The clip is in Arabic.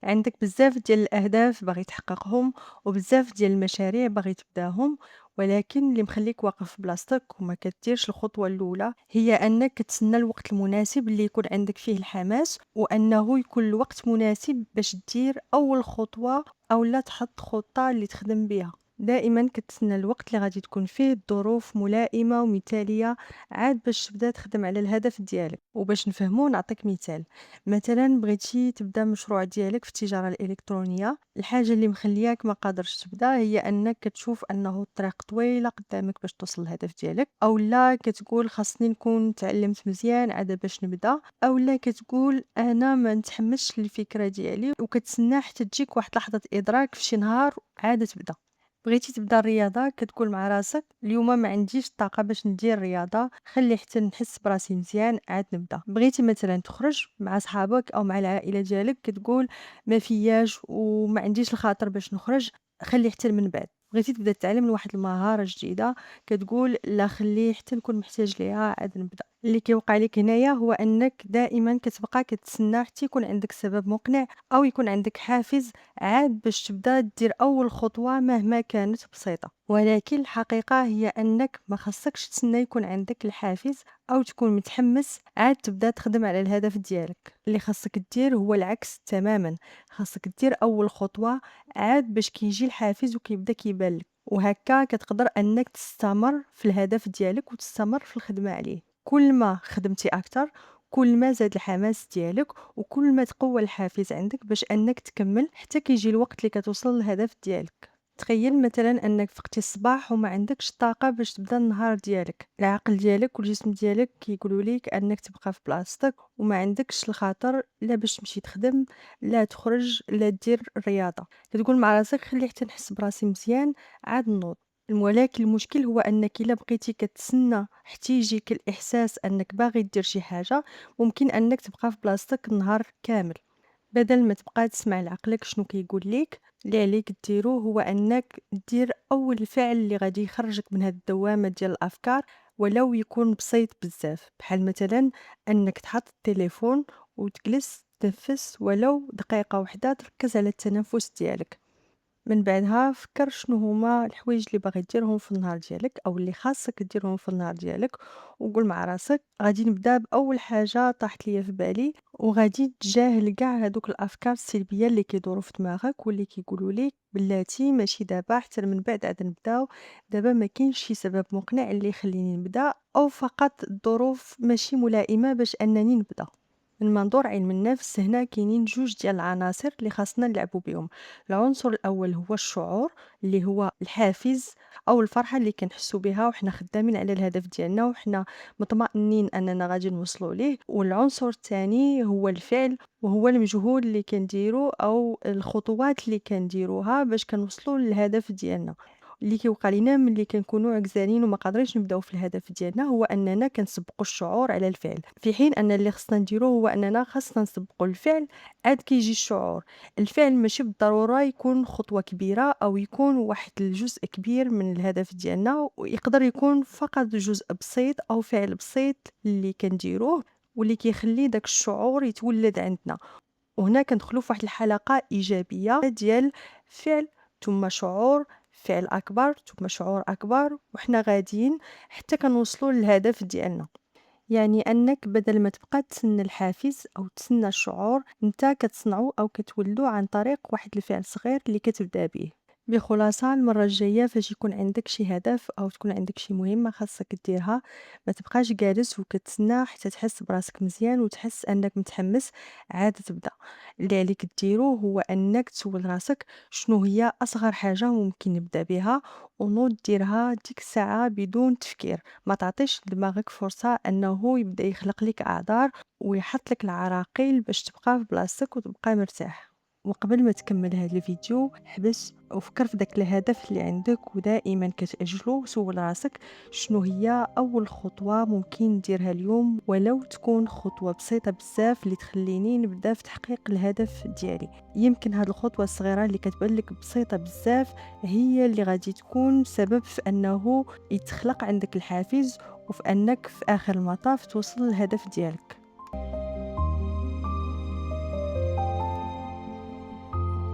عندك بزاف ديال الأهداف باغي تحققهم، وبزاف ديال المشاريع باغي تبداهم، ولكن اللي مخليك واقف في بلاصتك وما كديرش الخطوة الأولى هي أنك كتسنى الوقت المناسب اللي يكون عندك فيه الحماس، وأنه يكون الوقت مناسب باش دير أول خطوة أولا تحط خطة اللي تخدم بها. دائما كتسنى الوقت اللي غادي تكون فيه الظروف ملائمة ومثالية عاد باش تبدا تخدم على الهدف ديالك. وباش نفهمو نعطيك مثال، مثلا بغيتي تبدا مشروع ديالك في التجارة الإلكترونية، الحاجة اللي مخلياك ما قادرش تبدا هي أنك كتشوف أنه الطريق طويلة قدامك باش توصل للهدف ديالك، أو لا كتقول خاصني نكون تعلمت مزيان عاد باش نبدا، أو لا كتقول أنا ما نتحمسش للفكرة ديالي وكتسنى حتى تجيك واحد لحظة إدراك في شي نهار عاد تبدا. بغيتي تبدا الرياضة كتقول مع راسك اليوم ما عنديش الطاقة باش ندير الرياضة، خلي حتى نحس براسي مزيان عاد نبدا. بغيتي مثلا تخرج مع صحابك او مع العائلة ديالك كتقول ما فياش وما عنديش الخاطر باش نخرج، خلي حتى من بعد. بغيتي تبدا تتعلم واحد المهارة جديدة كتقول لا خلي حتى نكون محتاج ليها عاد نبدا. اللي كيوقع لك هنايا هو انك دائما كتبقى كتسنى حتى يكون عندك سبب مقنع او يكون عندك حافز عاد باش تبدا دير أول خطوة مهما كانت بسيطة. ولكن الحقيقة هي أنك ما خصكش تسنى يكون عندك الحافز أو تكون متحمس عاد تبدا تخدم على الهدف ديالك. اللي خاصك دير هو العكس تماما، خاصك دير أول خطوة عاد باش كيجي الحافز وكيبدا كيبان لك، وهكا كتقدر أنك تستمر في الهدف ديالك وتستمر في الخدمة عليه. كل ما خدمتي أكتر كل ما زاد الحماس ديالك، وكل ما تقوى الحافز عندك باش انك تكمل حتى كيجي الوقت اللي كتوصل للهدف ديالك. تخيل مثلا انك فقتي الصباح وما عندكش طاقه باش تبدا النهار ديالك، العقل ديالك والجسم ديالك كيقولوا لك انك تبقى في بلاصتك وما عندكش الخاطر لا باش تمشي تخدم لا تخرج لا دير الرياضه. كتقول مع راسك خلي حتى نحس براسي مزيان عاد نوض. ولكن المشكل هو انك الا بقيتي كتسنى حتى يجيك الاحساس انك باغي دير شي حاجه، ممكن انك تبقى في بلاصتك النهار كامل. بدل ما تبقى تسمع لعقلك شنو كيقول لك، اللي عليك ديرو هو انك دير اول فعل اللي غادي يخرجك من هاد الدوامه ديال الافكار، ولو يكون بسيط بزاف، بحال مثلا انك تحط التليفون وتجلس تنفس ولو دقيقه واحده تركز على التنفس ديالك. من بعدها فكر شنو هما الحوايج اللي باغي ديرهم في النهار ديالك او اللي خاصك ديرهم في النهار ديالك، وقول مع راسك غادي نبدا باول حاجه طاحت ليا في بالي، وغادي تجاهل كاع هادوك الافكار السلبيه اللي كيدوروا في دماغك واللي كيقولوا لك بلاتي ماشي دابا حتى من بعد عاد نبداو، دابا ما كاينش شي سبب مقنع اللي يخليني نبدا، او فقط الظروف ماشي ملائمه باش انني نبدا. من منظور علم النفس هنا كاينين جوج ديال العناصر اللي خاصنا نلعبوا بهم. العنصر الاول هو الشعور اللي هو الحافز او الفرحه اللي كنحسوا بها وحنا خدامين على الهدف ديالنا وحنا مطمئنين اننا غادي نوصلوا ليه. والعنصر الثاني هو الفعل، وهو المجهود اللي كنديرو او الخطوات اللي كنديروها باش كنوصلوا للهدف ديالنا. اللي كيوقع لينا ملي كنكونوا عكزانين وما قادرينش نبداو في الهدف ديالنا هو اننا كنسبقوا الشعور على الفعل، في حين ان اللي خصنا نديرو هو اننا خاصنا نسبقوا الفعل عاد كيجي الشعور. الفعل ماشي بالضروره يكون خطوه كبيره او يكون واحد الجزء كبير من الهدف ديالنا، ويقدر يكون فقط جزء بسيط او فعل بسيط اللي كنديروه واللي كيخلي داك الشعور يتولد عندنا. وهنا كندخلوا في واحد الحلقة إيجابية ديال فعل ثم شعور، فعل أكبر ثم شعور أكبر، وحنا غاديين حتى كنوصلوا للهدف ديالنا. يعني أنك بدل ما تبقى تسنى الحافز أو تسنى الشعور، انت كتصنعو أو كتولدو عن طريق واحد الفعل صغير اللي كتبدا به. بخلاصة المرة الجاية فاش يكون عندك شي هدف أو تكون عندك شي مهمة خاصك ديرها، ما تبقاش جالس وكتسنى حتى تحس براسك مزيان وتحس أنك متحمس عاد تبدا. اللي عليك ديرو هو أنك تسول راسك شنو هي أصغر حاجة ممكن نبدا بها، ونوض ديرها ديك الساعة بدون تفكير. ما تعطيش دماغك فرصة أنه يبدأ يخلق لك أعذار ويحط لك العراقيل باش تبقى في بلاصتك وتبقى مرتاح. وقبل ما تكمل هذا الفيديو حبس وفكر في داك الهدف اللي عندك ودائما كتأجلو، سول راسك شنو هي أول خطوة ممكن نديرها اليوم ولو تكون خطوة بسيطة بزاف اللي تخليني نبدا في تحقيق الهدف ديالي. يمكن هاد الخطوة الصغيرة اللي كتبان لك بسيطة بزاف هي اللي غادي تكون سبب في أنه يتخلق عندك الحافز وفي أنك في آخر المطاف توصل للهدف ديالك.